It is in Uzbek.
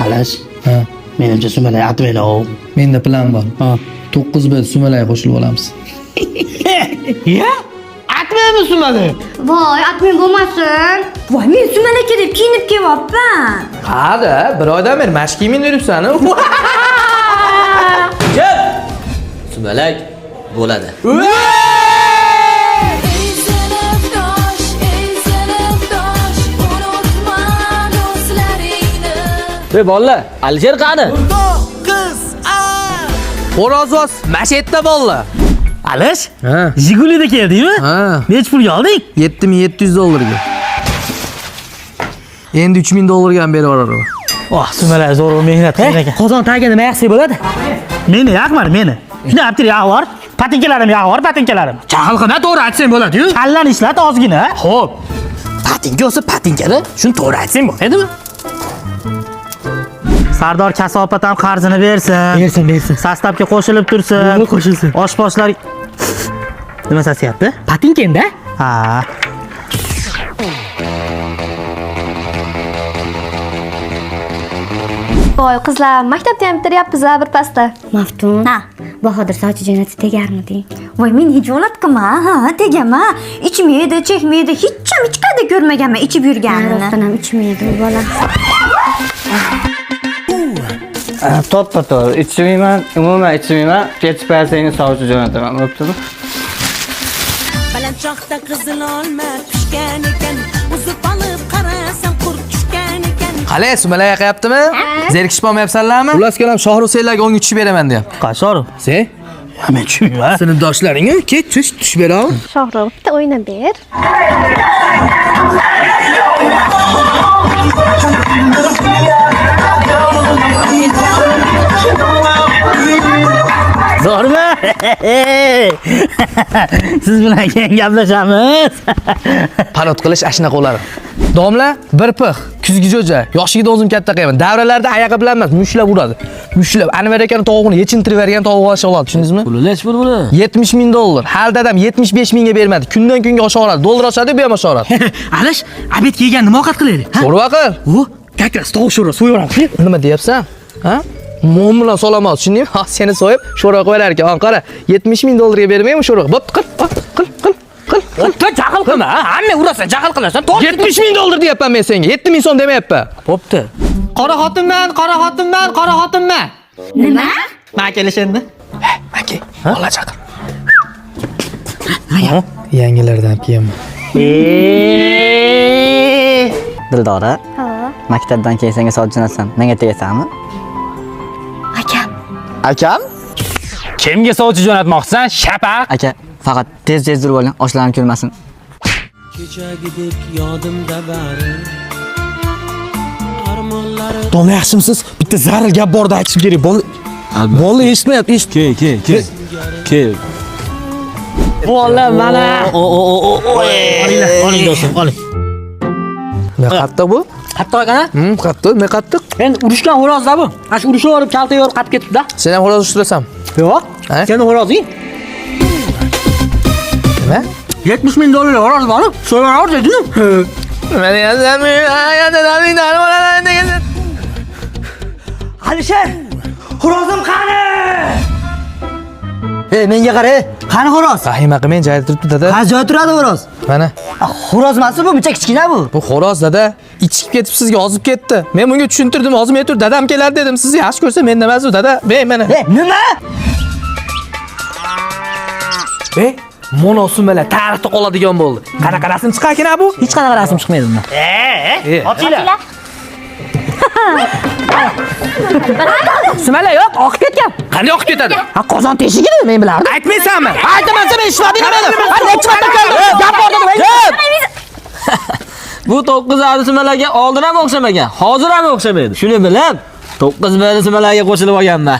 Alash. Ha. Menimcha sumalak atmaydi o. Menda plan bor. Ha. 9 biz sumalak qo'shilib olamiz. Ya? Atmaymi sumalak? Voy, atmay bo'lmasin. Voy, men sumalakka deb kiyinib kelyapman. Qada, bir oydan beri mashq kiyimini yuribsan-ku. Jab! Sumalak bo'ladi. Ey bolalar, Alisher qani? Xo'rozvoz mashetda bolalar. Alash? Ha. Jigulida keldingmi? Ha. Nech pulga olding? $7,700 Endi $3,000 ham berib yuboraman. Oh, sumalak zo'r mehnat qilgan ekan. Qozon tagiga nima yaqsa bo'ladi? Meni yaqmadi, meni. Shuni aptir yog'i bor. Patinkalarim yog'i bor, patinkalarim. Jahl qilma, to'g'ri aytsang bo'ladi-yu. Kallani ishlat ozgina. Xo'p. Patinka bo'lsa patinkada, shuni to'g'ri aytsang bo'ladimi? Sardor kasofat ham qarzini bersin. Bersin. Sostavga qo'shilib tursin. Qo'shilsin. Oshpozlar nima sasyapti? Patinkenda? Ha. Voy qizlar, maktabda ham bitiryapmiz-a bir pasda. Maftun. Ha, Bahodir sochi jo'natsa tegarmiding? Voy, men hech jo'natqima, ha, tegama. Ichmaydi, chekmaydi, hech ichkada ko'rmaganman ichib yurganini. Rostdan ham ichmaydi bu bola. To'g'ri, ichmayman, umuman ichmayman. Ketib paysangni sochi jo'nataman, bo'ptimi? Balandchoqda qizil olma pishgan ekan, uzib olib qarasam qurt tushgan ekan. Qalay, sumalak yaqayaptimi? Zerikishib olmayapsanlarmi? Xullas kelam Shohrux senlarga 10 tushib beraman deyapti. Qashor. Sen? Men tushmayman. Sinfdoshlaringga ket tush beraman. Shohrux, bitta o'ynab ber. Zo'rmi? Siz bilan keyin gaplashamiz. Parod qilish ashna qo'lari. Domla bir pix, kuzgi jo'ja, yoshiga o'zim katta qilaman. Davralarda oyog'i bilan emas, mushlab uradi. Mushlab Anvar akaning tovuqni yechintirib bergan tovuq olsa oladi, tushundingizmi? Puli nech pul buni? $70,000. Hal dadam 75,000 ga bermadi. Kundan kunga oshaveradi. Dollar oshadi, bu ham oshaveradi. Alash, obedga yegan nima ovqat qilaylik? Sho'rva qil. U, kakras tovuq sho'rva so'yaveramiz. Nima deyapsan? Ha? Mom bilan solamoz, tushundingmi? Ha, seni so'yib sho'rva qo'yar ekan. Qara, $70,000 ga bermaymi sho'rva? Bo'pti, qil. O'tda jahl qilma, ha? Hamma urasan, jahl qilasan. $70,000 deyapman men senga. 7,000 so'm demayapman. Bo'pti. Qora xotinman. Nima? Men kelish endi. Maki, bola chaqir. Yangilardan kiyim. Dildora, Ha. maktabdan keyin senga soch jo'natsam, menga tegasanmi? Akam? Kimga sovchi jo'natmoqchisan? Shapaq. Aka, faqat tez yurib oling, oshlarim ko'rmasin. Kechagidek yodimda bari. Armonlari Domla yaxshimisiz? Bitta zarur gap borda aytishim kerak. Bola eshitmayapti, Kel. Bola mana. Oling do'stim, oling. Ne qattiq bu? Qattiq ekan-a? Qattiq, ne qattiq? Men urushgan xo'rozda bu. Ash urushaverib, kalta yorib qatib ketibdi-da. Sen ham xo'roz ushlasan. Yo'q. Ha? Sen xo'rozing. Nima? $70,000 xo'roz borib, so'raver deding. Meni Alisher, xo'rozim qani? Menga qara. Qani xo'roz? Rahima qilmay joyida turibdi dada. Ha, joy turadi xo'roz. Mana. Xo'roz emas bu, buncha kichkina bu. Bu xo'roz dada ichib ketib sizga ozib ketdi. Men bunga tushuntirdim, ozmay tur, dadam keladi dedim. Sizni yaxshi ko'rsa men emas u dada. Mana. Nima? Mono sumalar tarixda qoladigan bo'ldi. Qanaqa rasm chiqar ekan bu? Hech qanaqa rasm chiqmaydi bundan. Ochinglar. Sumalak yo'q, oqib ketgan. Qanday oqib ketadi? Ha, qozon teshigida men bilardim. Aytmaysanmi? Aytaman, sen eshitmading meni. Ha, necha marta keldim? Gap bor dedim. Bu 9 adi sumalakka oldin ham o'xshamagan, hozir ham o'xshamaydi. Shuni bilib 9 bali sumalakka qo'shilib olganman.